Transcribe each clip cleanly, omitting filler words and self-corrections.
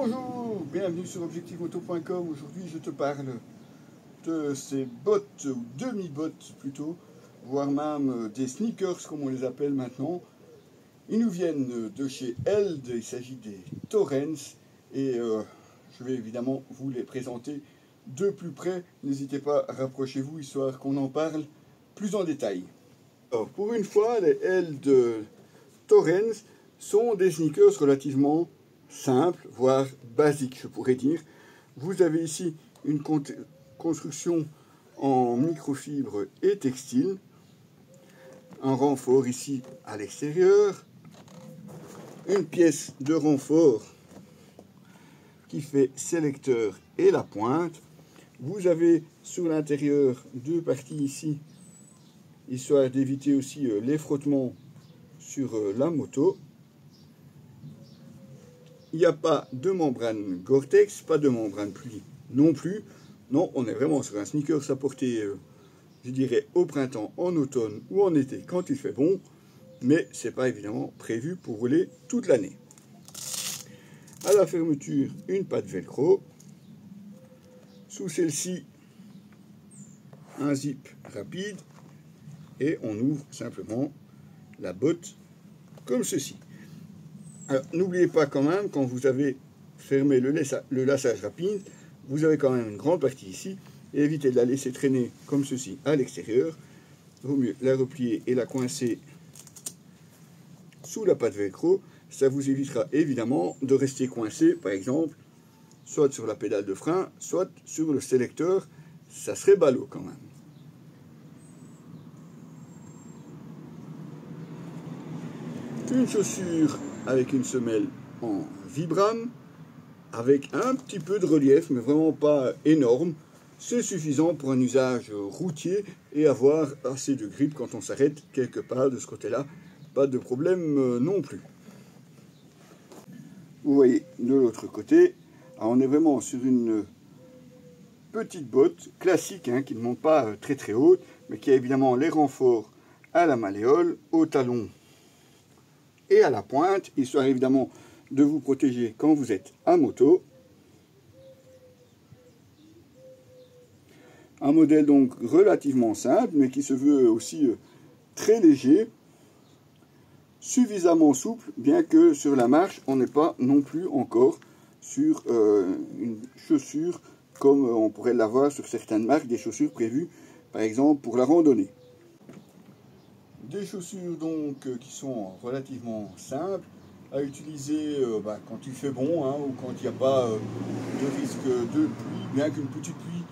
Bonjour, bienvenue sur objectifmoto.com. Aujourd'hui je te parle de ces bottes, ou demi-bottes plutôt, voire même des sneakers comme on les appelle maintenant. Ils nous viennent de chez Eld, il s'agit des Thorens et je vais évidemment vous les présenter de plus près. N'hésitez pas, rapprochez-vous histoire qu'on en parle plus en détail. Alors, pour une fois, les Eld Thorens sont des sneakers relativement simples, voire basiques, je pourrais dire. Vous avez ici une construction en microfibre et textile, un renfort ici à l'extérieur, une pièce de renfort qui fait sélecteur et la pointe. Vous avez sur l'intérieur deux parties ici, histoire d'éviter aussi les frottements sur la moto. Il n'y a pas de membrane Gore-Tex, pas de membrane pluie non plus. Non, on est vraiment sur un sneakers à porter, je dirais, au printemps, en automne ou en été quand il fait bon. Mais ce n'est pas évidemment prévu pour rouler toute l'année. À la fermeture, une patte velcro. Sous celle-ci, un zip rapide. Et on ouvre simplement la botte comme ceci. Alors, n'oubliez pas quand même, quand vous avez fermé le laçage rapide, vous avez quand même une grande partie ici, et évitez de la laisser traîner comme ceci à l'extérieur. Il vaut mieux la replier et la coincer sous la patte velcro. Ça vous évitera évidemment de rester coincé, par exemple, soit sur la pédale de frein, soit sur le sélecteur. Ça serait ballot quand même. Une chaussure avec une semelle en Vibram, avec un petit peu de relief, mais vraiment pas énorme. C'est suffisant pour un usage routier et avoir assez de grip quand on s'arrête quelque part de ce côté-là. Pas de problème non plus. Vous voyez, de l'autre côté, on est vraiment sur une petite botte classique, qui ne monte pas très très haute, mais qui a évidemment les renforts à la malléole, au talon et à la pointe, histoire évidemment de vous protéger quand vous êtes à moto. Un modèle donc relativement simple, mais qui se veut aussi très léger, suffisamment souple, bien que sur la marche, on n'est pas non plus encore sur une chaussure comme on pourrait l'avoir sur certaines marques, des chaussures prévues par exemple pour la randonnée. Des chaussures donc qui sont relativement simples à utiliser quand il fait bon ou quand il n'y a pas de risque de pluie, bien qu'une petite pluie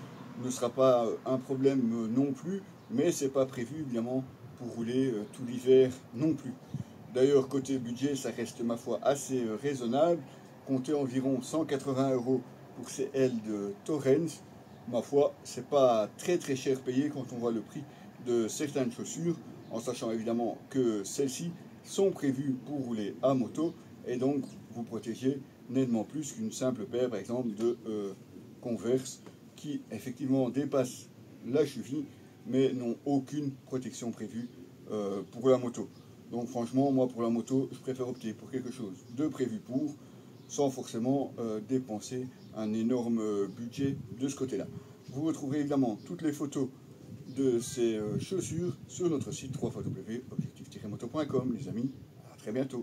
ne sera pas un problème non plus, mais c'est pas prévu évidemment pour rouler tout l'hiver non plus. D'ailleurs, côté budget, ça reste ma foi assez raisonnable. Comptez environ 180 € pour ces Eld Thorens. Ma foi, c'est pas très très cher payé quand on voit le prix de certaines chaussures, en sachant évidemment que celles-ci sont prévues pour rouler à moto et donc vous protéger nettement plus qu'une simple paire par exemple de Converse qui effectivement dépassent la cheville mais n'ont aucune protection prévue pour la moto. Donc franchement, moi pour la moto, je préfère opter pour quelque chose de prévu pour, sans forcément dépenser un énorme budget de ce côté-là. Vous retrouverez évidemment toutes les photos de ces chaussures sur notre site www.objectif-moto.com, les amis. À très bientôt.